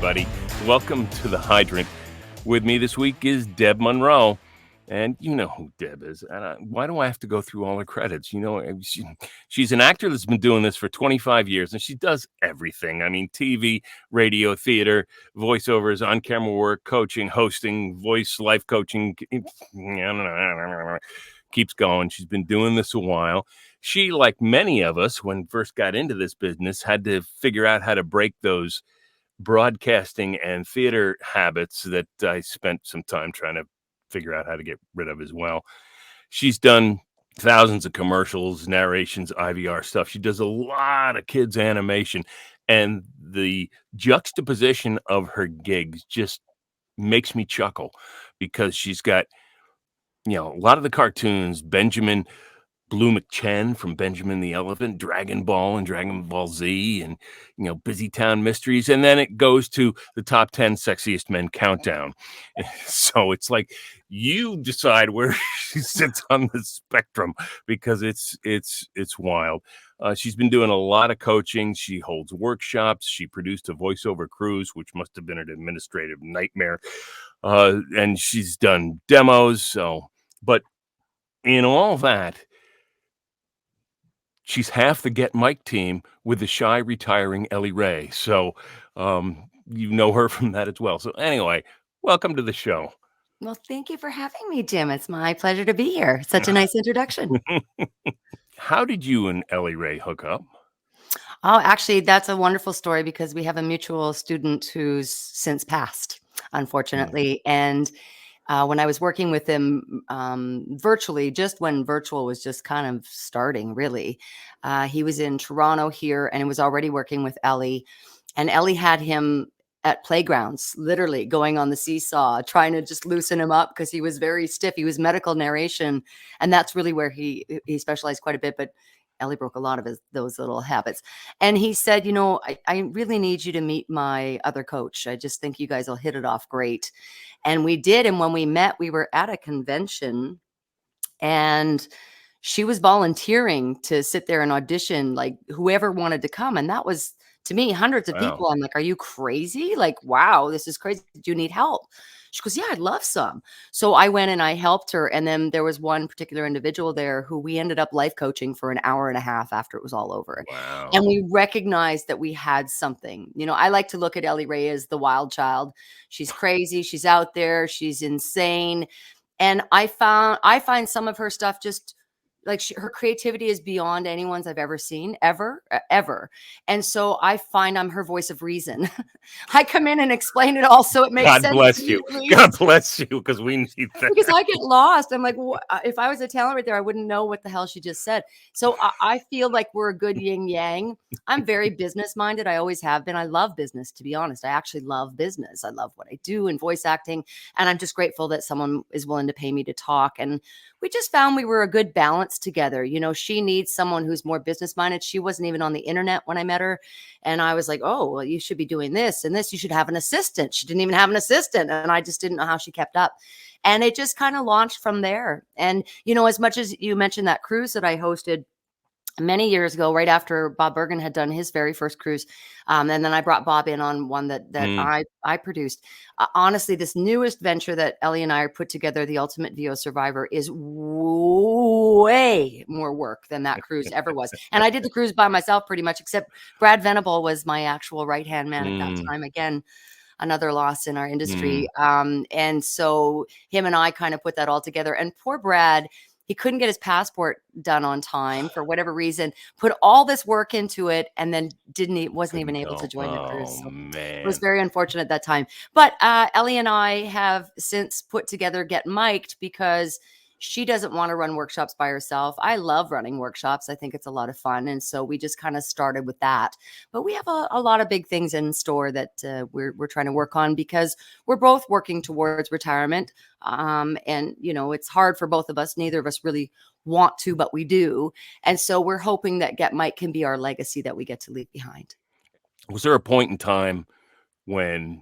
everybody. Welcome to the Hydrant. With me this week is Deb Munro. And you know who Deb is. And why do I have to go through all her credits? You know, she's an actor that's been doing this for 25 years, and she does everything. I mean, TV, radio, theater, voiceovers, on-camera work, coaching, hosting, voice, life coaching. Keeps going. She's been doing this a while. She, like many of us, when first got into this business, had to figure out how to break those broadcasting and theater habits that I spent some time trying to figure out how to get rid of as well. She's done thousands of commercials, narrations, IVR stuff. She does a lot of kids animation, and the juxtaposition of her gigs just makes me chuckle because she's got, a lot of the cartoons, Benjamin Blue McChen from Benjamin the Elephant, Dragon Ball and Dragon Ball Z, and Busy Town Mysteries, and then it goes to the top 10 sexiest men countdown. So it's like you decide where she sits on the spectrum because it's wild. She's been doing a lot of coaching. She holds workshops. She produced a voiceover cruise, which must have been an administrative nightmare. And she's done demos. But in all that, she's half the Get Mike team with the shy retiring Ellie Ray. So you know her from that as well. So anyway, welcome to the show. Well, thank you for having me, Jim. It's my pleasure to be here. Such a nice introduction. How did you and Ellie Ray hook up? Oh, actually, that's a wonderful story because we have a mutual student who's since passed, unfortunately. And when I was working with him virtually, just when virtual was just kind of starting, really, he was in Toronto here and was already working with Ellie. And Ellie had him at playgrounds, literally going on the seesaw, trying to just loosen him up because he was very stiff. He was medical narration. And that's really where he specialized quite a bit. But Ellie broke a lot of those little habits. And he said, I really need you to meet my other coach. I just think you guys will hit it off great. And we did. And when we met, we were at a convention and she was volunteering to sit there and audition, like whoever wanted to come. And that was, to me, hundreds of people. I'm like, are you crazy? Like, wow, this is crazy. Do you need help? She goes, yeah, I'd love some. So I went and I helped her. And then there was one particular individual there who we ended up life coaching for an hour and a half after it was all over. Wow. And we recognized that we had something. I like to look at Ellie Ray as the wild child. She's crazy. She's out there. She's insane. And I find some of her stuff just like her creativity is beyond anyone's I've ever seen, ever. And so I find I'm her voice of reason. I come in and explain it all so it makes sense. God bless you. God bless you, because we need that. Because I get lost. I'm like, if I was a talent right there, I wouldn't know what the hell she just said. So I feel like we're a good yin yang. I'm very business minded. I always have been. I love business, to be honest. I actually love business. I love what I do in voice acting. And I'm just grateful that someone is willing to pay me to talk. And we just found we were a good balance together. She needs someone who's more business minded. She wasn't even on the internet when I met her. And I was like, oh, well, you should be doing this and this. You should have an assistant. She didn't even have an assistant. And I just didn't know how she kept up. And it just kind of launched from there. And, as much as you mentioned that cruise that I hosted many years ago, right after Bob Bergen had done his very first cruise. And then I brought Bob in on one that I produced. Honestly, this newest venture that Ellie and I are put together, the Ultimate VO Survivor, is way more work than that cruise ever was. And I did the cruise by myself pretty much, except Brad Venable was my actual right-hand man at that time. Again, another loss in our industry. And so him and I kind of put that all together. And poor Brad, he couldn't get his passport done on time for whatever reason, put all this work into it, and then wasn't even able to join the cruise. So it was very unfortunate at that time. But Ellie and I have since put together Get Mic'd because she doesn't want to run workshops by herself. I love running workshops. I think it's a lot of fun. And so we just kind of started with that. But we have a lot of big things in store that we're trying to work on because we're both working towards retirement. And, it's hard for both of us. Neither of us really want to, but we do. And so we're hoping that Get Mike can be our legacy that we get to leave behind. Was there a point in time when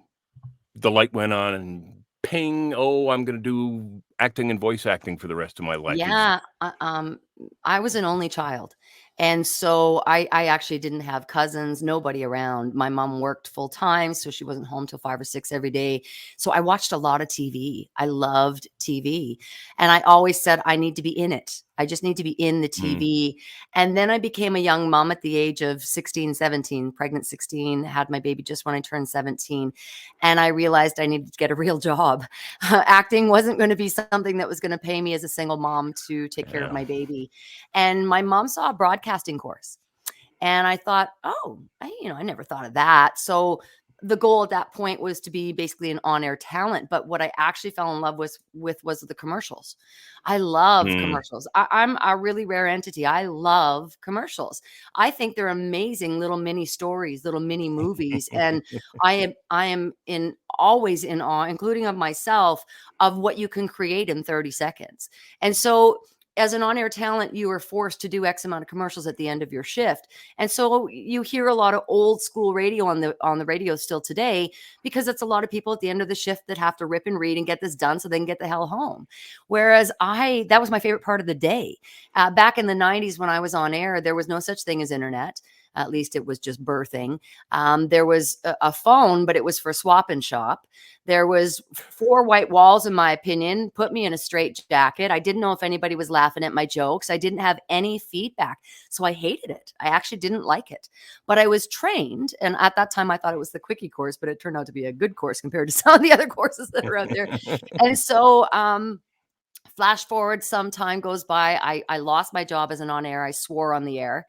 the light went on and ping, I'm going to do acting and voice acting for the rest of my life? Yeah. I was an only child. And so I actually didn't have cousins, nobody around. My mom worked full time, so she wasn't home till 5 or 6 every day. So I watched a lot of TV. I loved TV. And I always said, I need to be in it. I just need to be in the Mm. TV. And then I became a young mom at the age of 16, 17, pregnant 16, had my baby just when I turned 17. And I realized I needed to get a real job. Acting wasn't going to be something that was going to pay me as a single mom to take care of Yeah. my baby. And my mom saw a broadcasting course. And I thought, oh, I never thought of that. So the goal at that point was to be basically an on-air talent. But what I actually fell in love with was the commercials. I love Mm. commercials. I'm a really rare entity. I love commercials. I think they're amazing little mini stories, little mini movies. And I am in always in awe, including of myself, of what you can create in 30 seconds. And so as an on-air talent, you are forced to do X amount of commercials at the end of your shift. And so you hear a lot of old school radio on the radio still today, because it's a lot of people at the end of the shift that have to rip and read and get this done so they can get the hell home. Whereas that was my favorite part of the day. Back in the 90s when I was on air, there was no such thing as internet. At least it was just birthing. There was a phone, but it was for swap and shop. There was 4 white walls, in my opinion, put me in a straight jacket. I didn't know if anybody was laughing at my jokes. I didn't have any feedback. So I hated it. I actually didn't like it. But I was trained. And at that time, I thought it was the quickie course, but it turned out to be a good course compared to some of the other courses that are out there. And so, flash forward, some time goes by. I lost my job as an on air. I swore on the air.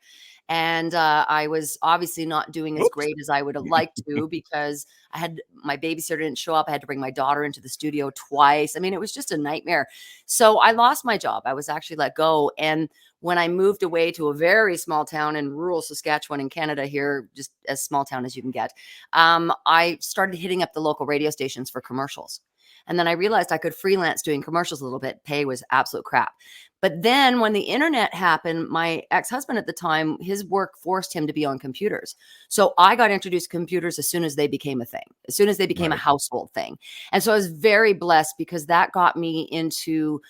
And I was obviously not doing as Whoops. great as I would have liked to, because I had my babysitter didn't show up. I had to bring my daughter into the studio twice. I mean, it was just a nightmare. So I lost my job. I was actually let go. And when I moved away to a very small town in rural Saskatchewan in Canada, here, just as small town as you can get, I started hitting up the local radio stations for commercials. And then I realized I could freelance doing commercials a little bit. Pay was absolute crap. But then when the internet happened, my ex-husband at the time, his work forced him to be on computers. So I got introduced to computers as soon as they became a thing, as soon as they became a Right. household thing. And so I was very blessed, because that got me into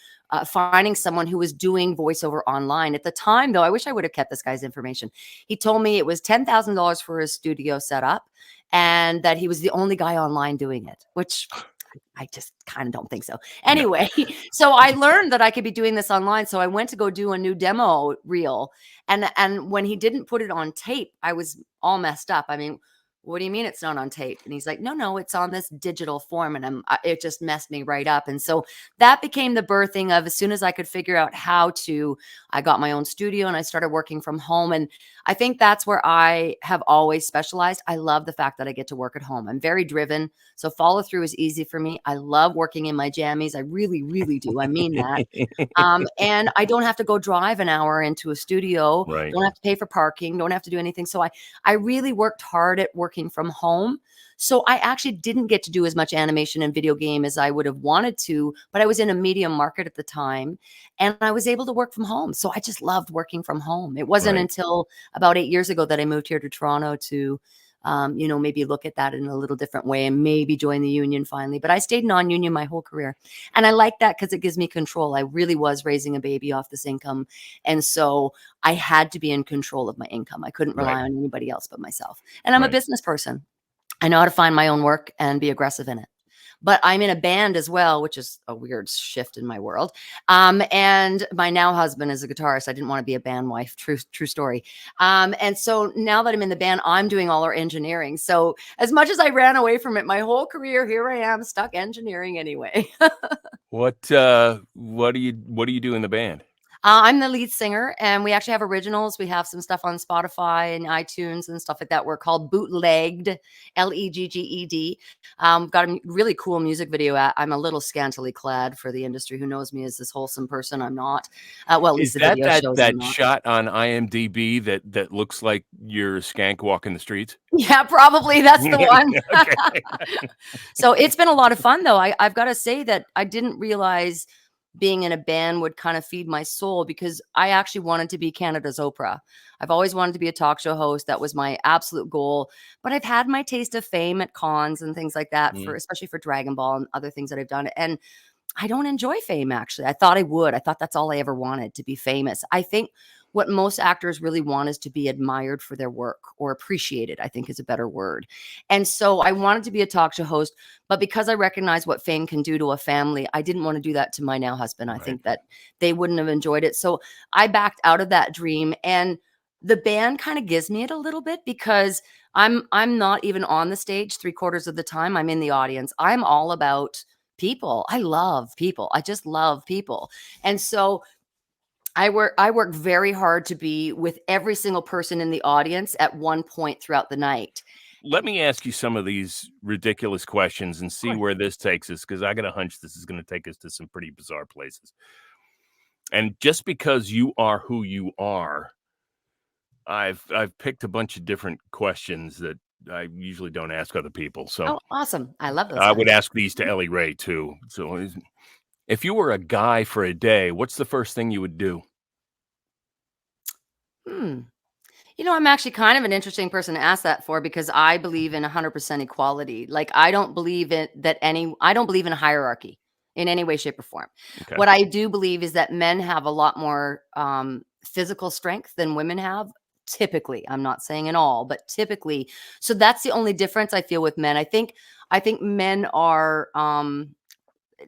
finding someone who was doing voiceover online. At the time, though, I wish I would have kept this guy's information. He told me it was $10,000 for his studio setup, and that he was the only guy online doing it, which I just kind of don't think so. No. Anyway, so I learned that I could be doing this online. So I went to go do a new demo reel. And when he didn't put it on tape, I was all messed up. I mean, what do you mean it's not on tape? And he's like, no, it's on this digital form. And it just messed me right up. And so that became the birthing of, as soon as I could figure out how to, I got my own studio and I started working from home. And I think that's where I have always specialized. I love the fact that I get to work at home. I'm very driven. So follow through is easy for me. I love working in my jammies. I really, really do. I mean that. And I don't have to go drive an hour into a studio, Right. don't have to pay for parking, don't have to do anything. So I really worked hard at working from home. So I actually didn't get to do as much animation and video game as I would have wanted to, but I was in a medium market at the time and I was able to work from home. So I just loved working from home. It wasn't Right. until about 8 years ago that I moved here to Toronto to maybe look at that in a little different way and maybe join the union finally. But I stayed non-union my whole career. And I like that because it gives me control. I really was raising a baby off this income. And so I had to be in control of my income. I couldn't Right. rely on anybody else but myself. And I'm a Right. business person. I know how to find my own work and be aggressive in it. But I'm in a band as well, which is a weird shift in my world. And my now husband is a guitarist. I didn't want to be a band wife. True story. And so now that I'm in the band, I'm doing all our engineering. So as much as I ran away from it my whole career, here I am stuck engineering anyway. What do you do in the band? I'm the lead singer, and we actually have originals. We have some stuff on Spotify and iTunes and stuff like that. We're called Bootlegged, Legged. Got a really cool music video. I'm a little scantily clad for the industry who knows me as this wholesome person. I'm not. Well, at least Is the that video that shows I'm that not. shot on IMDb that looks like you're a skank walking the streets? Yeah, probably that's the one. Okay. So it's been a lot of fun, though. I've got to say that I didn't realize being in a band would kind of feed my soul, because I actually wanted to be Canada's Oprah. I've always wanted to be a talk show host. That was my absolute goal. But I've had my taste of fame at cons and things like that, Mm. especially for Dragon Ball and other things that I've done. And I don't enjoy fame, actually. I thought I would. I thought that's all I ever wanted, to be famous. I think what most actors really want is to be admired for their work, or appreciated, I think is a better word. And so I wanted to be a talk show host, but because I recognize what fame can do to a family, I didn't want to do that to my now husband. I Right. think that they wouldn't have enjoyed it. So I backed out of that dream, and the band kind of gives me it a little bit, because I'm not even on the stage 3/4 of the time. I'm in the audience. I'm all about people. I love people. I just love people. And so I work very hard to be with every single person in the audience at one point throughout the night. Let me ask you some of these ridiculous questions and Of see course. where this takes us, because I got a hunch this is going to take us to some pretty bizarre places. And just because you are who you are, I've picked a bunch of different questions that I usually don't ask other people. So Oh, awesome. I love those I would kinds. ask these to Ellie Ray too. So if you were a guy for a day, what's the first thing you would do? Hmm. I'm actually kind of an interesting person to ask that for, because I believe in 100% equality. Like, I don't believe in a hierarchy in any way, shape, or form. Okay. What I do believe is that men have a lot more physical strength than women have. Typically, I'm not saying in all, but typically. So that's the only difference I feel with men. I think men are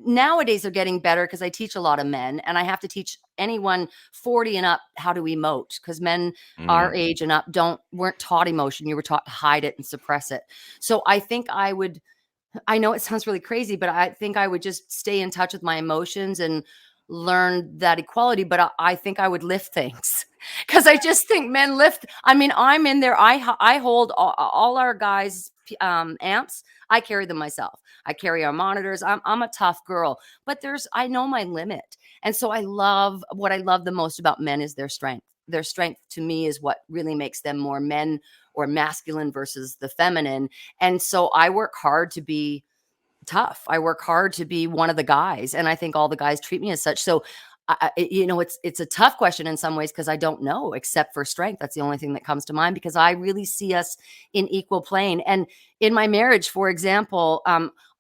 nowadays they're getting better, because I teach a lot of men, and I have to teach anyone 40 and up how to emote, because men our Mm. age and up weren't taught emotion. You were taught to hide it and suppress it. So I know it sounds really crazy, but I think I would just stay in touch with my emotions and learn that equality. But I think I would lift things, because I just think men lift. I mean, I'm in there. I hold all our guys' amps. I carry them myself. I carry our monitors. I'm a tough girl, but I know my limit, and so what I love the most about men is their strength. Their strength to me is what really makes them more men, or masculine versus the feminine. And so I work hard to be tough. I work hard to be one of the guys, and I think all the guys treat me as such. So, it's a tough question in some ways, because I don't know, except for strength. That's the only thing that comes to mind, because I really see us in equal plane. And in my marriage, for example,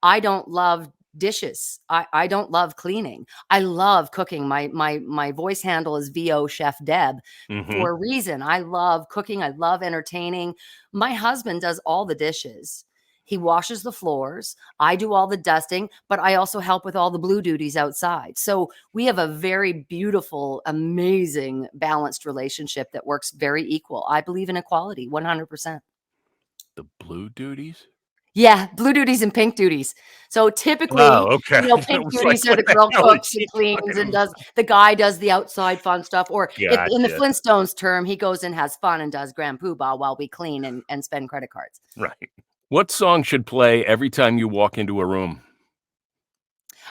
I don't love dishes. I don't love cleaning. I love cooking. My voice handle is VO Chef Deb, Mhm. for a reason. I love cooking. I love entertaining. My husband does all the dishes. He washes the floors. I do all the dusting, but I also help with all the blue duties outside. So we have a very beautiful, amazing, balanced relationship that works very equal. I believe in equality 100%. The blue duties? Yeah, blue duties and pink duties. So typically, Oh, okay. I pink was like, duties are "What the the girl hell is cooks and she cleans talking and about?" the guy does the outside fun stuff. Or if in the Gotcha. Flintstones term, he goes and has fun and does Grand Poobah while we clean and spend credit cards. Right. What song should play every time you walk into a room?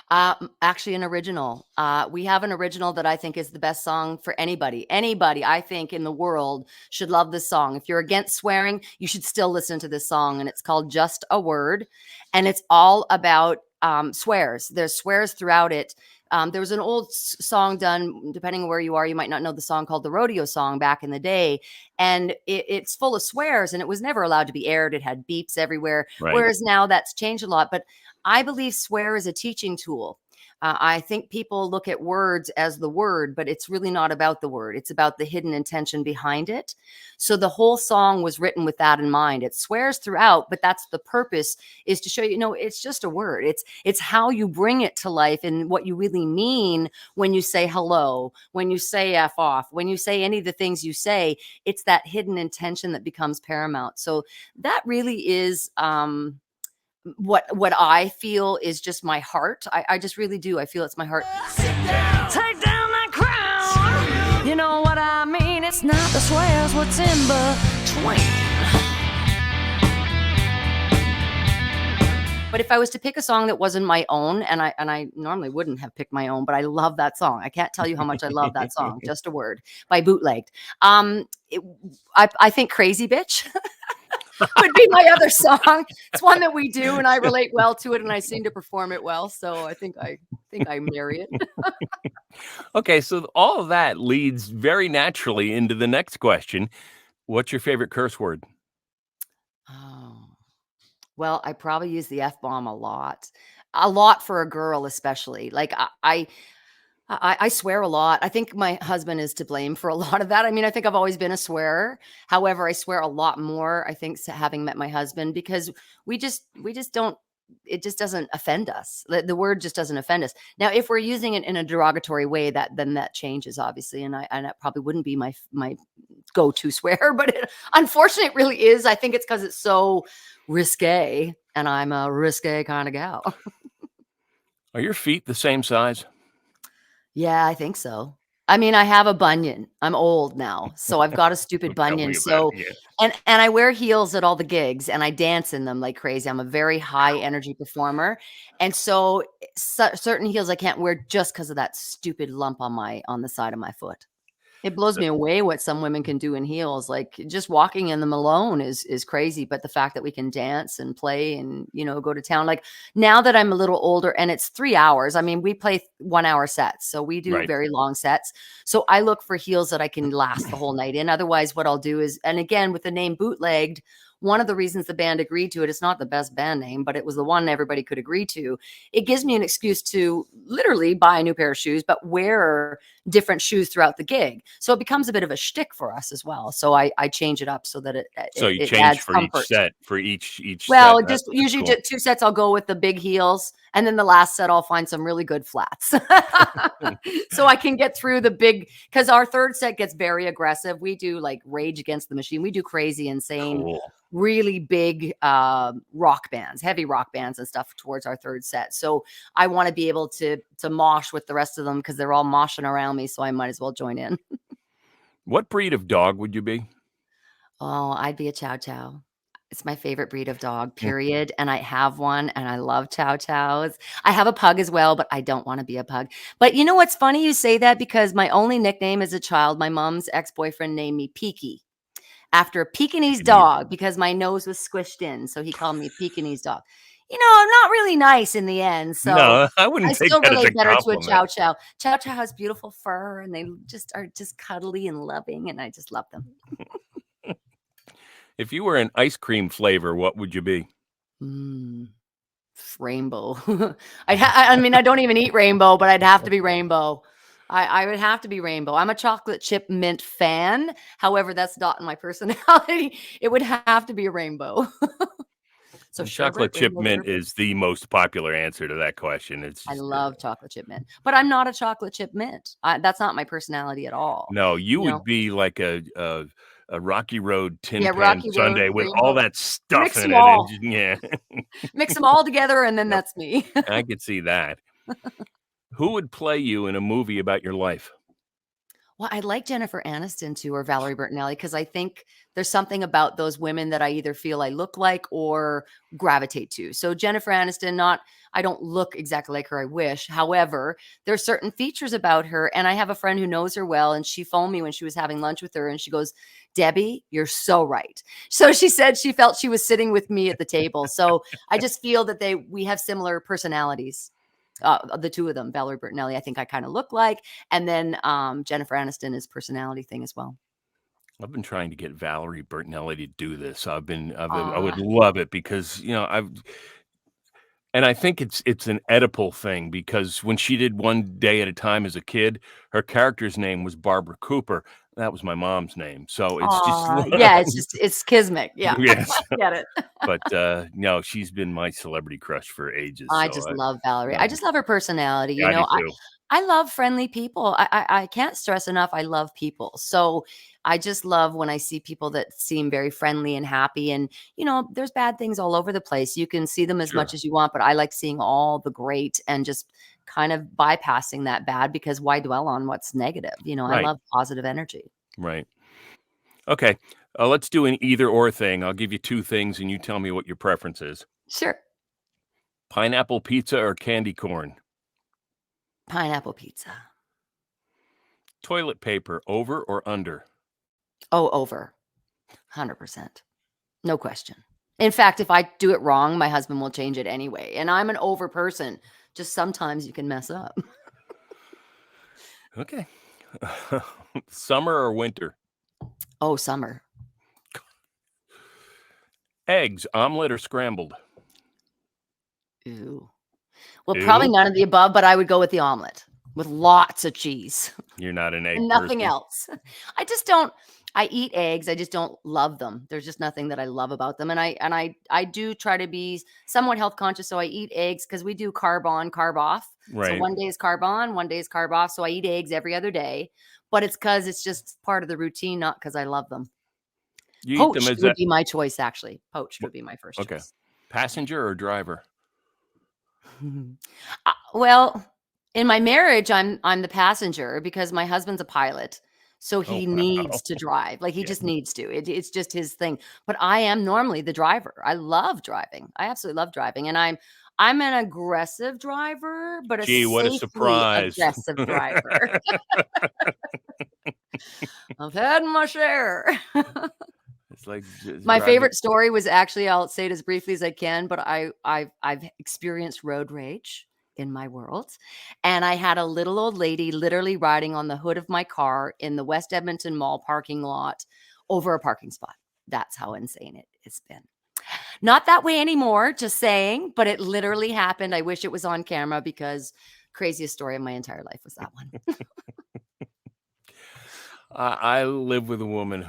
Actually, an original. We have an original that I think is the best song for anybody. Anybody, I think, in the world should love this song. If you're against swearing, you should still listen to this song. And it's called Just a Word. And it's all about swears. There's swears throughout it. There was an old song done, depending on where you are, you might not know the song, called the Rodeo Song back in the day. And it's full of swears, and it was never allowed to be aired. It had beeps everywhere. Right. Whereas now that's changed a lot. But I believe swear is a teaching tool. I think people look at words as the word, but it's really not about the word. It's about the hidden intention behind it. So the whole song was written with that in mind. It swears throughout, but that's the purpose, is to show you, it's just a word. It's how you bring it to life and what you really mean when you say hello, when you say F off, when you say any of the things you say. It's that hidden intention that becomes paramount. So that really is what I feel is just my heart. I just really do. I feel it's my heart. Sit down. Take down that crown. You know what I mean? It's not the swears, what's in between. But if I was to pick a song that wasn't my own, and I normally wouldn't have picked my own, but I love that song. I can't tell you how much I love that song. Just a Word by Bootlegged. I think Crazy Bitch would be my other song. It's one that we do, and I relate well to it, and I seem to perform it well. So I think I marry it. Okay, so all of that leads very naturally into the next question. What's your favorite curse word? Oh. Well, I probably use the F-bomb a lot. A lot for a girl, especially. Like, I swear a lot. I think my husband is to blame for a lot of that. I mean, I think I've always been a swearer. However, I swear a lot more, I think, having met my husband, because we just don't, it just doesn't offend us. The word just doesn't offend us. Now, if we're using it in a derogatory way, then that changes, obviously, and that probably wouldn't be my go-to swear, but unfortunately, it really is. I think it's because it's so risque, and I'm a risque kind of gal. Are your feet the same size? Yeah, I think so. I mean, I have a bunion. I'm old now, so I've got a stupid Tell bunion. me about it. So, Yeah. and I wear heels at all the gigs, and I dance in them like crazy. I'm a very high energy performer, and so, certain heels I can't wear just because of that stupid lump on the side of my foot. It blows So, me away what some women can do in heels. Like, just walking in them alone is crazy. But the fact that we can dance and play and, go to town. Like, now that I'm a little older and it's 3 hours, I mean, we play 1 hour sets. So we do right. very long sets. So I look for heels that I can last the whole night in. Otherwise, what I'll do is, and again, with the name Bootlegged, one of the reasons the band agreed to it, it's not the best band name, but it was the one everybody could agree to. It gives me an excuse to literally buy a new pair of shoes, but wear different shoes throughout the gig. So it becomes a bit of a shtick for us as well. So I change it up so that it So it, you it change adds for each comfort. set, for each set. Well, just That's usually cool. 2 sets, I'll go with the big heels, and then the last set, I'll find some really good flats. So I can get through the big, because our 3rd set gets very aggressive. We do, like, Rage Against the Machine. We do crazy, insane, Cool. really big, rock bands, heavy rock bands and stuff towards our 3rd set. So I wanna be able to mosh with the rest of them because 'cause they're all moshing around me, so I might as well join in. What breed of dog would you be? Oh, I'd be a Chow Chow. It's my favorite breed of dog, period, and I have one, and I love Chow Chows. I have a pug as well, but I don't wanna be a pug. But you know what's funny you say that, because my only nickname as a child, my mom's ex-boyfriend named me Peaky, after a Pekingese Pekingese. dog, because my nose was squished in, so he called me Pekingese dog. Not really nice in the end, so No, I I wouldn't take still that as a relate better to a compliment. Chow Chow. Chow Chow has beautiful fur, and they just are just cuddly and loving, and I just love them. If you were an ice cream flavor, what would you be? Mm. Rainbow. I mean, I don't even eat rainbow, but I'd have to be rainbow. I would have to be rainbow. I'm a chocolate chip mint fan. However, that's not in my personality. It would have to be a rainbow. So And sherbet, chocolate chip rainbow mint sherbet. is the most popular answer to that question. It's I just love chocolate chip mint, but I'm not a chocolate chip mint. That's not my personality at all. no, you You know? would be like a Rocky Road Tin Yeah, Pan Rocky Road, sundae with all rainbow. that stuff Mix in them it, and all. just yeah. Mix them all together, and then Yep, that's me. I could see that. Who would play you in a movie about your life? Well, I like Jennifer Aniston too, or Valerie Bertinelli, because I think there's something about those women that I either feel I look like or gravitate to. So Jennifer Aniston, not I don't look exactly like her, I wish. However, there's certain features about her, and I have a friend who knows her well, and she phoned me when she was having lunch with her, and she goes, "Debbie, you're so right." So she said she felt she was sitting with me at the table. So I just feel that we have similar personalities. The two of them, Valerie Bertinelli, I think I kind of look like, and then Jennifer Aniston is personality thing as well. I've been trying to get Valerie Bertinelli to do this. I would Ah, love it because, and I think it's an Oedipal thing because when she did One Day at a Time as a kid, her character's name was Barbara Cooper. That was my mom's name. So it's just yeah, it's kismet. Yeah, yes. I get it. But, no, she's been my celebrity crush for ages, I so just love Valerie. I um, just love her personality. yeah, I do too. I love friendly people. I can't stress enough. I love people. So I just love when I see people that seem very friendly and happy. And there's bad things all over the place. You can see them as much Sure. as you want, but I like seeing all the great and just kind of bypassing that bad, because why dwell on what's negative? I Right, love positive energy. right. Okay, let's do an either or thing. I'll give you 2 things, and you tell me what your preference is. Sure. Pineapple pizza or candy corn? Pineapple pizza. Toilet paper, over or under? Oh, over. 100%. No question. In fact, if I do it wrong, my husband will change it anyway, and I'm an over person. Just sometimes you can mess up. Okay. Summer or winter? Oh, summer. Eggs, omelet or scrambled? Ooh. Well, probably Ew. none of the above, but I would go with the omelet with lots of cheese You're not an and egg nothing person. else. I just don't I eat eggs, I just don't love them. There's just nothing that I love about them, and I do try to be somewhat health conscious, so I eat eggs because we do carb on, carb off. So Right. one day is carb on, one day is carb off, so I eat eggs every other day, but it's because it's just part of the routine, not because I love them. You eat them Poached as would a be my choice, actually. Poached would be my first okay. choice. Passenger or driver? Well, in my marriage, I'm the passenger because my husband's a pilot, so Oh, he wow. needs to drive. Like, he Yeah. just needs to. It's just his thing. But I am normally the driver. I love driving. I absolutely love driving, and I'm an aggressive driver, but a Gee, what a safely surprise. aggressive driver. I've had my share. It's like just My driving. favorite story was actually, I'll say it as briefly as I can, but I've experienced road rage in my world, and I had a little old lady literally riding on the hood of my car in the West Edmonton Mall parking lot over a parking spot. That's how insane it's been. Not that way anymore, just saying, but it literally happened. I wish it was on camera because craziest story of my entire life was that one. I live with a woman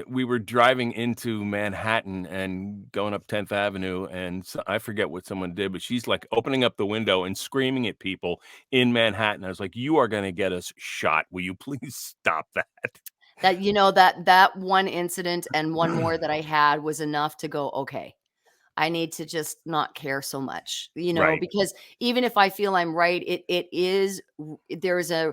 we were driving into Manhattan and going up 10th Avenue, and I forget what someone did, but she's like opening up the window and screaming at people in Manhattan. I was like, "You are going to get us shot. Will you please stop that?" That one incident and one more that I had was enough to go, "Okay, I need to just not care so much," Right, because even if I feel I'm right, it is there's a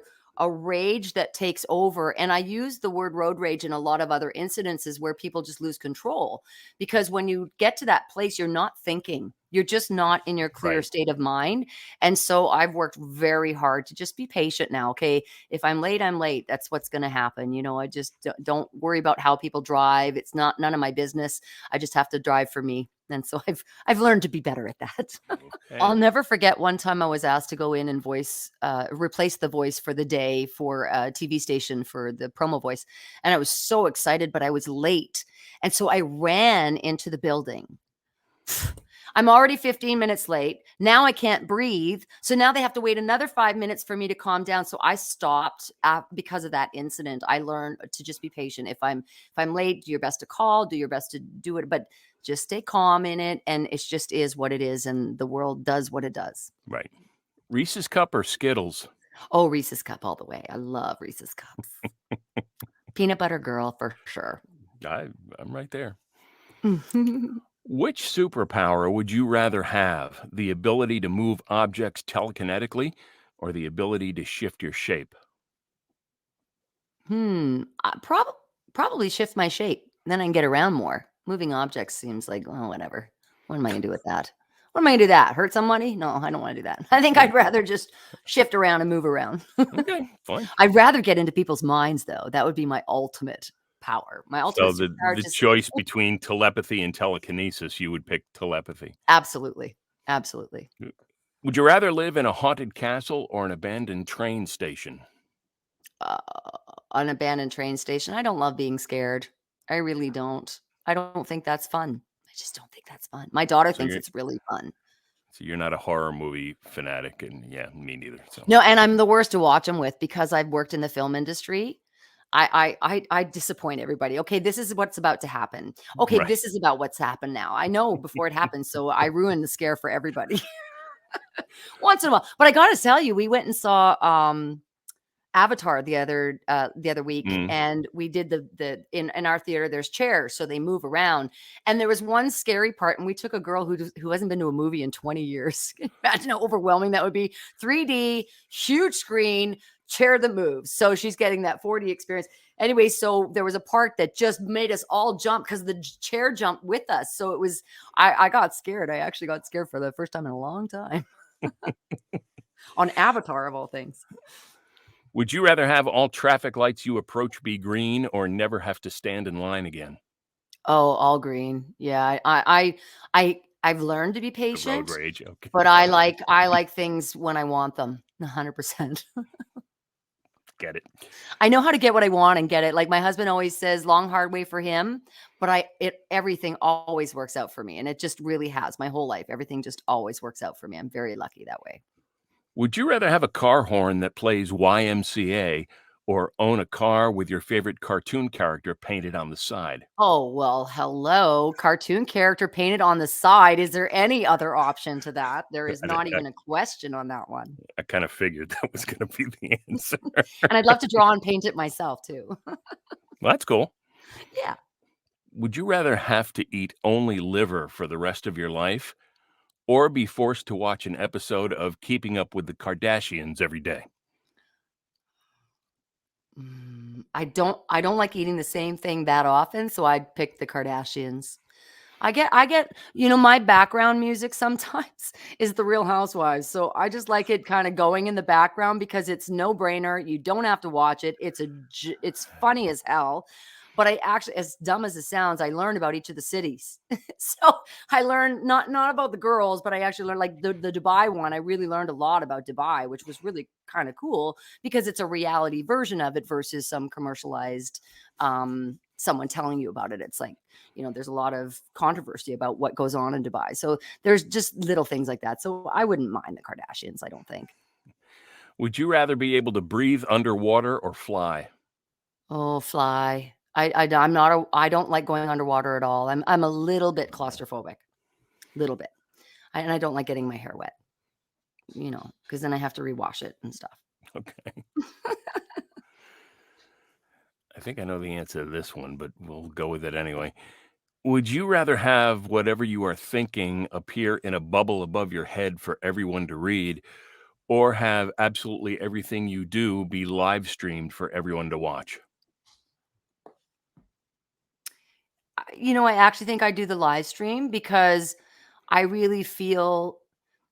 rage that takes over. And I use the word road rage in a lot of other incidences where people just lose control. Because when you get to that place, you're not thinking. You're just not in your clear right. state of mind. And so I've worked very hard to just be patient now. Okay. If I'm late, I'm late. That's what's going to happen. I just don't worry about how people drive. It's not none of my business. I just have to drive for me. And so I've learned to be better at that. I'll Okay. never forget one time I was asked to go in and replace the voice for the day for a TV station for the promo voice. And I was so excited, but I was late. And so I ran into the building. I'm already 15 minutes late. Now I can't breathe. So now they have to wait another 5 minutes for me to calm down. So I stopped because of that incident. I learned to just be patient. If I'm late, do your best to call, do your best to do it, but just stay calm in it. And it just is what it is. And the world does what it does. Right. Reese's Cup or Skittles? Oh, Reese's Cup all the way. I love Reese's Cups. Peanut butter girl for sure. I'm right there. Which superpower would you rather have? The ability to move objects telekinetically or the ability to shift your shape? Probably shift my shape. Then I can get around more. Moving objects seems like, oh, whatever. What am I gonna do with that? What am I gonna do that? Hurt somebody? No, I don't want to do that. I think Yeah. I'd rather just shift around and move around. Okay, fine. I'd rather get into people's minds though. That would be my ultimate power. My So ultimate the superpower the just choice between telepathy and telekinesis, you would pick telepathy. absolutely. Absolutely. Would you rather live in a haunted castle or an abandoned train station? uh, an abandoned train station. I don't love being scared. I really don't. I don't think that's fun. I just don't think that's fun. My daughter So thinks you're it's really fun. so you're not a horror movie fanatic, and yeah, me neither. So No, and I'm the worst to watch them with because I've worked in the film industry. I disappoint everybody. Okay, this is what's about to happen. Okay, right. this is about what's happened now. I know before it happens, so I ruin the scare for everybody once in a while. But I got to tell you, we went and saw Avatar the other week, Mm. and we did in our theater, there's chairs, so they move around. And there was one scary part, and we took a girl who hasn't been to a movie in 20 years. Imagine how overwhelming that would be. 3D, huge screen, chair that moves. So she's getting that 4D experience. Anyway, so there was a part that just made us all jump because the chair jumped with us. So it was I got scared. I actually got scared for the first time in a long time on Avatar of all things. Would you rather have all traffic lights you approach be green or never have to stand in line again? Oh, all green. Yeah, I've learned to be The road patient, rage. Okay. but I like things when I want them. 100%. Get it. I know how to get what I want and get it. Like my husband always says, long, hard way for him, but everything always works out for me. And it just really has my whole life. Everything just always works out for me. I'm very lucky that way. Would you rather have a car horn that plays YMCA or own a car with your favorite cartoon character painted on the side? Oh, well, hello. Cartoon character painted on the side. Is there any other option to that? There is not I, even a question on that one. I kind of figured that was going to be the answer. And I'd love to draw and paint it myself too. Well, that's cool. Yeah. Would you rather have to eat only liver for the rest of your life or be forced to watch an episode of Keeping Up with the Kardashians every day? I don't like eating the same thing that often, so I'd pick the Kardashians. I get my background music sometimes is The Real Housewives. So I just like it kind of going in the background because it's no brainer. You don't have to watch it. It's funny as hell. But I actually, as dumb as it sounds, I learned about each of the cities. So I learned not about the girls, but I actually learned like the Dubai one. I really learned a lot about Dubai, which was really kind of cool because it's a reality version of it versus some commercialized someone telling you about it. It's like, there's a lot of controversy about what goes on in Dubai. So there's just little things like that. So I wouldn't mind the Kardashians, I don't think. Would you rather be able to breathe underwater or fly? Oh, fly. I'm not I don't like going underwater at all. I'm a little bit claustrophobic. Little bit. And I don't like getting my hair wet, because then I have to rewash it and stuff. Okay. I think I know the answer to this one, but we'll go with it anyway. Would you rather have whatever you are thinking appear in a bubble above your head for everyone to read, or have absolutely everything you do be live streamed for everyone to watch? I actually think I do the live stream because I really feel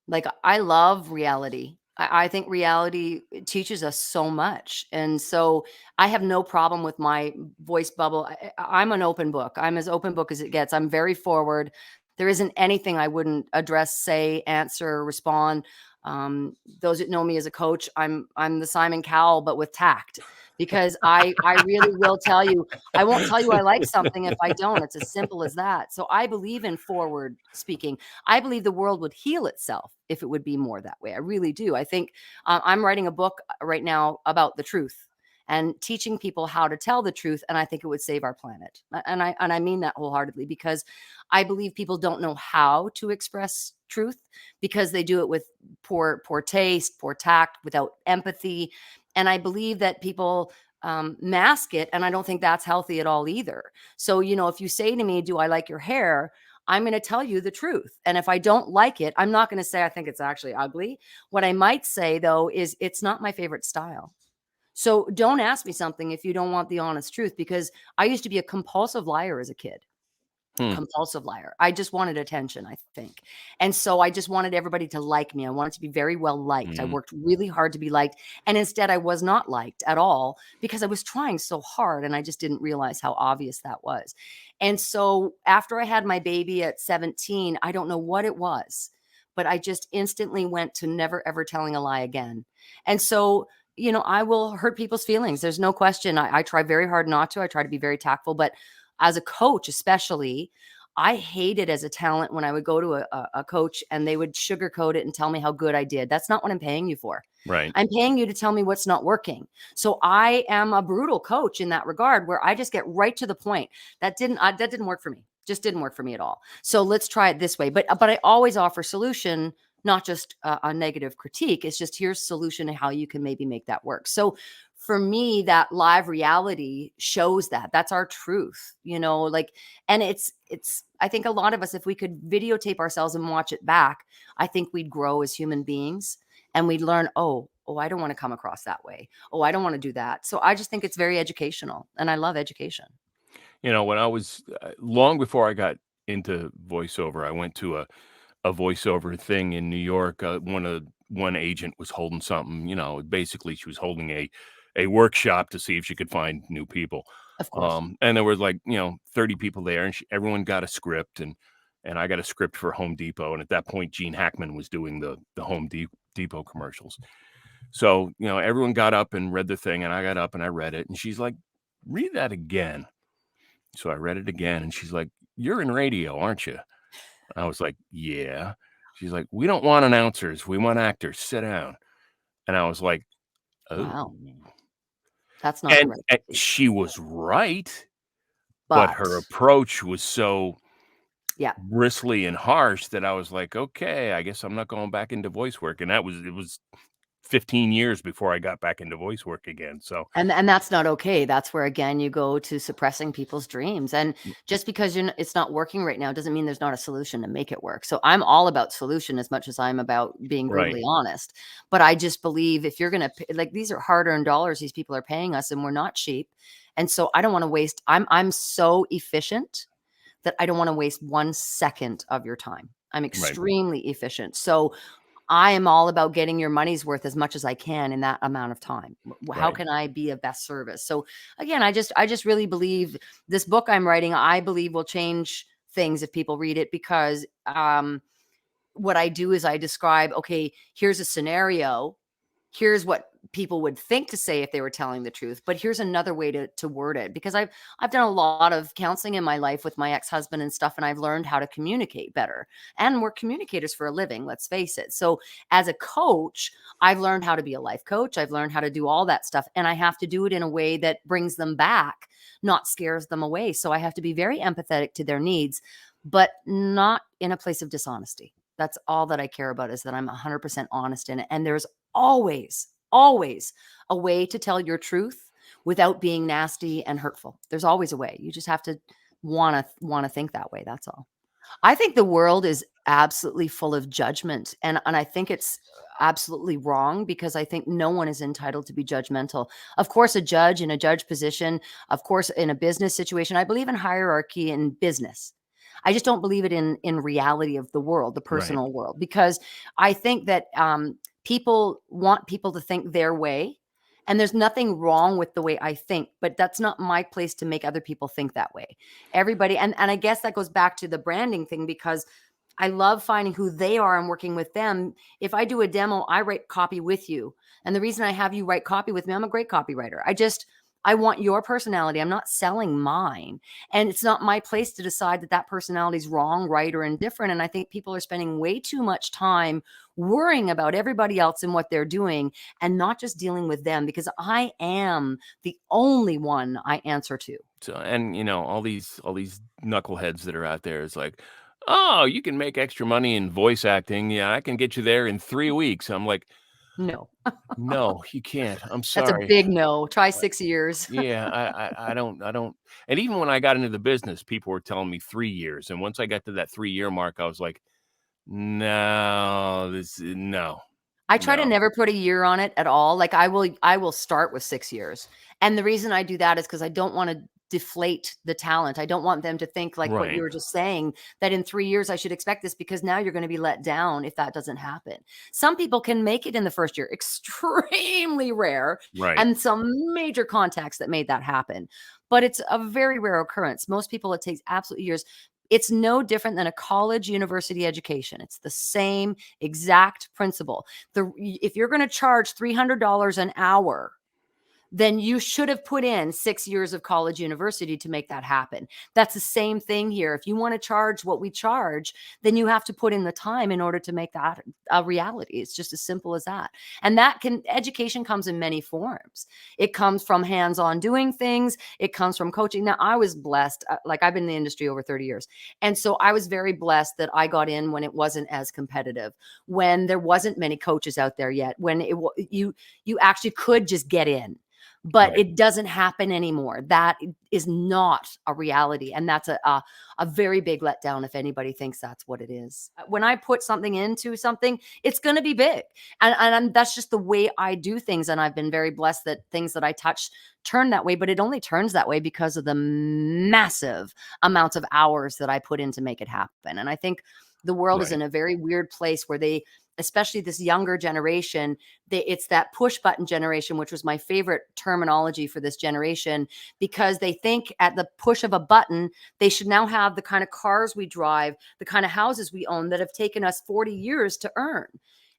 like I love reality. I think reality teaches us so much. And so I have no problem with my voice bubble. I'm an open book. I'm as open book as it gets. I'm very forward. There isn't anything I wouldn't address, say, answer, respond. Those that know me as a coach, I'm the Simon Cowell, but with tact, because I really will tell you, I won't tell you I like something if I don't. It's as simple as that. So I believe in forward speaking. I believe the world would heal itself if it would be more that way. I really do. I think I'm writing a book right now about the truth and teaching people how to tell the truth. And I think it would save our planet. And I mean that wholeheartedly because I believe people don't know how to express truth because they do it with poor taste, poor tact, without empathy. And I believe that people mask it. And I don't think that's healthy at all either. So, if you say to me, do I like your hair? I'm going to tell you the truth. And if I don't like it, I'm not going to say I think it's actually ugly. What I might say, though, is it's not my favorite style. So don't ask me something if you don't want the honest truth, because I used to be a compulsive liar as a kid. Hmm. Compulsive liar. I just wanted attention, I think. And so I just wanted everybody to like me. I wanted to be very well liked. I Mhm. worked really hard to be liked. And instead, I was not liked at all because I was trying so hard and I just didn't realize how obvious that was. And so after I had my baby at 17, I don't know what it was, but I just instantly went to never ever telling a lie again. And so, I will hurt people's feelings. There's no question. I try very hard not to. I try to be very tactful, but as a coach, especially, I hated as a talent when I would go to a coach and they would sugarcoat it and tell me how good I did. That's not what I'm paying you for. Right. I'm paying you to tell me what's not working. So I am a brutal coach in that regard, where I just get right to the point. That didn't work for me. Just didn't work for me at all. So let's try it this way. But I always offer solution, not just a negative critique. It's just here's solution and how you can maybe make that work. So for me, that live reality shows that's our truth, and it's, I think a lot of us, if we could videotape ourselves and watch it back, I think we'd grow as human beings and we'd learn, oh, I don't want to come across that way. Oh, I don't want to do that. So I just think it's very educational and I love education. When I was long before I got into voiceover, I went to a voiceover thing in New York. One agent was holding something, basically she was holding a workshop to see if she could find new people. Of course. And there was 30 people there, and everyone got a script, and I got a script for Home Depot. And at that point, Gene Hackman was doing the Depot commercials. So, everyone got up and read the thing, and I got up and I read it, and she's like, "Read that again." So I read it again, and she's like, "You're in radio, aren't you?" I was like, "Yeah." She's like, "We don't want announcers. We want actors. Sit down." And I was like, "Oh." Wow. That's not the And right place. she was right, but her But approach was so yeah. bristly and harsh that I was like, "Okay, I guess I'm not going back into voice work." And it was 15 years before I got back into voice work again. So, And that's not okay. That's where, again, you go to suppressing people's dreams. And mm, just because it's not working right now doesn't mean there's not a solution to make it work. So I'm all about solution as much as I'm about being right, brutally honest. But I just believe if you're going to like, these are hard-earned dollars these people are paying us, and we're not cheap. And so I don't want to waste. I'm so efficient that I don't want to waste 1 second of your time. I'm right, extremely efficient. So I am all about getting your money's worth as much as I can in that amount of time. How right, can I be of best service? So again, I just really believe this book I'm writing, I believe will change things if people read it, because what I do is I describe, okay, here's a scenario. Here's what people would think to say if they were telling the truth, but here's another way to word it, because I've done a lot of counseling in my life with my ex-husband and stuff, and I've learned how to communicate better. And we're communicators for a living, let's face it. So as a coach, I've learned how to be a life coach. I've learned how to do all that stuff, and I have to do it in a way that brings them back, not scares them away. So I have to be very empathetic to their needs, but not in a place of dishonesty. That's all that I care about, is that I'm 100% honest in it. And there's always, always a way to tell your truth without being nasty and hurtful. There's always a way. You just have to want to think that way. That's all. I think the world is absolutely full of judgment, and I think it's absolutely wrong, because I think no one is entitled to be judgmental. Of course, a judge in a judge position, of course, in a business situation, I believe in hierarchy in business. I just don't believe it in reality of the world, the right, personal world, because I think that people want people to think their way. And there's nothing wrong with the way I think, but that's not my place to make other people think that way. Everybody, and I guess that goes back to the branding thing, because I love finding who they are and working with them. If I do a demo, I write copy with you. And the reason I have you write copy with me, I'm a great copywriter. I want your personality. I'm not selling mine. And it's not my place to decide that that personality is wrong, right, or indifferent. And I think people are spending way too much time worrying about everybody else and what they're doing, and not just dealing with them, because I am the only one I answer to. So, and all these knuckleheads that are out there is like, "Oh, you can make extra money in voice acting. Yeah, I can get you there in 3 weeks." I'm like, No, "No, you can't. I'm that's a sorry." big no. Try Like, 6 years. yeah, I don't. And even when I got into the business, people were telling me 3 years, and once I got to that 3-year mark, I was like, "No, no, I try to no." never put a year on it at all. Like I will start with 6 years. And the reason I do that is because I don't want to deflate the talent. I don't want them to think, like what you Right, were just saying, that in 3 years I should expect this, because now you're going to be let down if that doesn't happen. Some people can make it in the first year, extremely rare, right, and some major contacts that made that happen. But it's a very rare occurrence. Most people, it takes absolute years. It's no different than a college university education. It's the same exact principle. If you're going to charge $300 an hour, then you should have put in 6 years of college university to make that happen. That's the same thing here. If you want to charge what we charge, then you have to put in the time in order to make that a reality. It's just as simple as that. And education comes in many forms. It comes from hands-on doing things. It comes from coaching. Now, I was blessed, like I've been in the industry over 30 years. And so I was very blessed that I got in when it wasn't as competitive, when there wasn't many coaches out there yet, when you actually could just get in. But right, it doesn't happen anymore. That is not a reality, and that's a very big letdown if anybody thinks that's what it is. When I put something into something, it's going to be big, and that's just the way I do things. And I've been very blessed that things that I touch turn that way. But it only turns that way because of the massive amounts of hours that I put in to make it happen. And I think the world is right, in a very weird place where they, especially this younger generation, it's that push button generation, which was my favorite terminology for this generation, because they think at the push of a button, they should now have the kind of cars we drive, the kind of houses we own that have taken us 40 years to earn.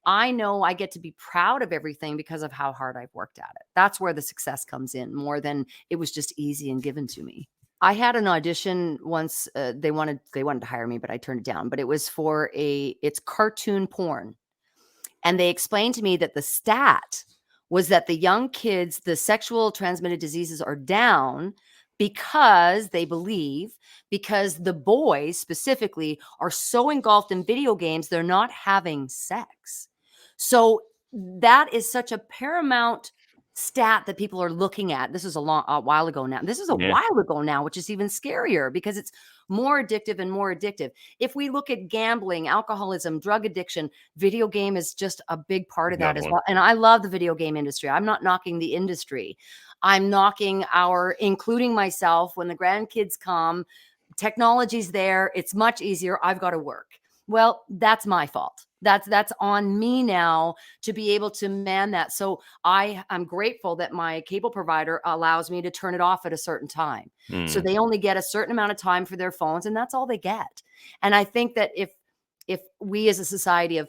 I know I get to be proud of everything because of how hard I've worked at it. That's where the success comes in more than it was just easy and given to me. I had an audition once. They wanted to hire me, but I turned it down. But it was for it's cartoon porn. And they explained to me that the stat was that the young kids, the sexual transmitted diseases are down because they believe, because the boys specifically are so engulfed in video games, they're not having sex. So that is such a paramount stat that people are looking at. This is a while ago now. This is a Yeah. while ago now, which is even scarier because it's more addictive and more addictive. If we look at gambling, alcoholism, drug addiction, video game is just a big part of that Another as one. well. And I love the video game industry. I'm not knocking the industry. I'm knocking including myself, when the grandkids come, technology's there. It's much easier. I've got to work. Well, that's my fault. That's on me now to be able to man that. So I'm grateful that my cable provider allows me to turn it off at a certain time. So Mm. they only get a certain amount of time for their phones, and that's all they get. And I think that if we as a society of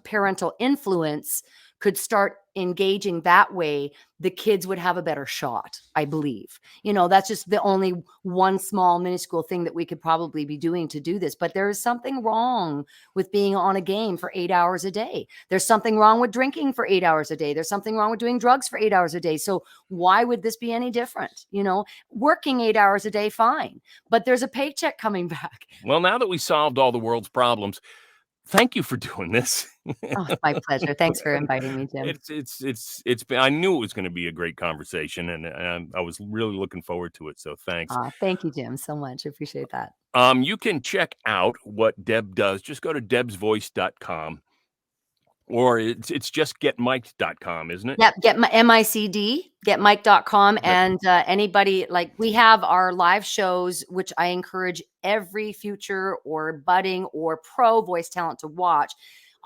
parental influence could start engaging that way, the kids would have a better shot, I believe. That's just the only one small minuscule thing that we could probably be doing to do this. But there is something wrong with being on a game for 8 hours a day. There's something wrong with drinking for 8 hours a day. There's something wrong with doing drugs for 8 hours a day. So why would this be any different? Working 8 hours a day, fine, but there's a paycheck coming back. Well, now that we solved all the world's problems, thank you for doing this. Oh, it's my pleasure. Thanks for inviting me, Jim. It's been, I knew it was going to be a great conversation, and I was really looking forward to it. So thanks. Thank you, Jim, so much. I appreciate that. You can check out what Deb does. Just go to debsvoice.com, or it's just getmiked.com, isn't it? Yep, get my MICD, getmike.com. And anybody, like, we have our live shows, which I encourage every future or budding or pro voice talent to watch.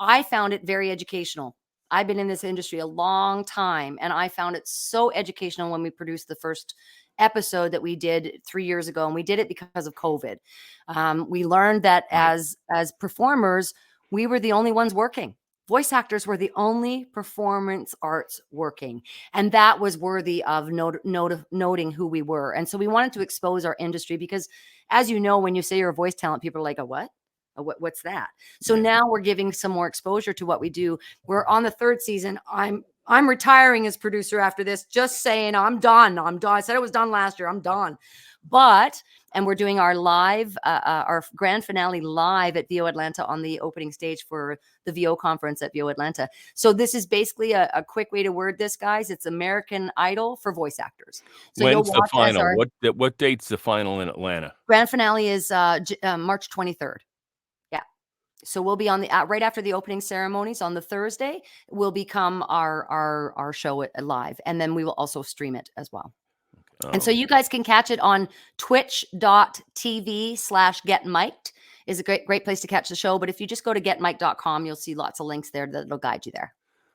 I found it very educational. I've been in this industry a long time, and I found it so educational when we produced the first episode that we did 3 years ago, and we did it because of COVID. We learned that as performers, we were the only ones working. Voice actors were the only performance arts working, and that was worthy of noting who we were. And so we wanted to expose our industry because, as you know, when you say you're a voice talent, people are like, "A what? What's that?" So now we're giving some more exposure to what we do. We're on the 3rd season. I'm retiring as producer after this. Just saying, I'm done. I said I was done last year. I'm done. And we're doing our live, our grand finale live at VO Atlanta on the opening stage for the VO conference at VO Atlanta. So this is basically a quick way to word this, guys. It's American Idol for voice actors. So When's the final? What date's the final in Atlanta? Grand finale is March 23rd. Yeah. So we'll be on the right after the opening ceremonies on the Thursday. Will become our show live, and then we will also stream it as well. And so you guys can catch it on twitch.tv/getmiked is a great place to catch the show. But if you just go to getmiked.com, you'll see lots of links there that'll guide you there.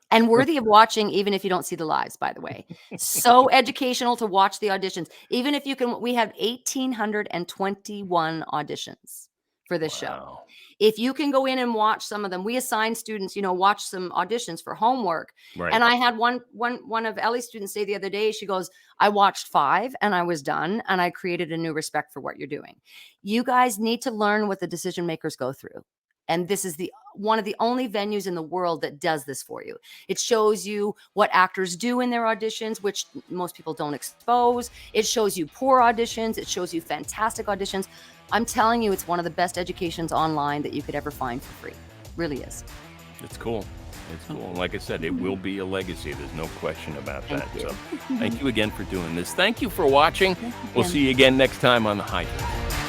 And worthy of watching, even if you don't see the lives, by the way. So educational to watch the auditions. Even if you can, we have 1,821 auditions for this show. If you can go in and watch some of them, we assign students, watch some auditions for homework. Right. And I had one of Ellie's students say the other day, she goes, I watched 5 and I was done, and I created a new respect for what you're doing. You guys need to learn what the decision makers go through. And this is one of the only venues in the world that does this for you. It shows you what actors do in their auditions, which most people don't expose. It shows you poor auditions. It shows you fantastic auditions. I'm telling you, it's one of the best educations online that you could ever find for free. Really is. It's cool. It's cool. And like I said, it will be a legacy. There's no question about that. So thank you again for doing this. Thank you for watching. We'll see you again next time on The Hydrant.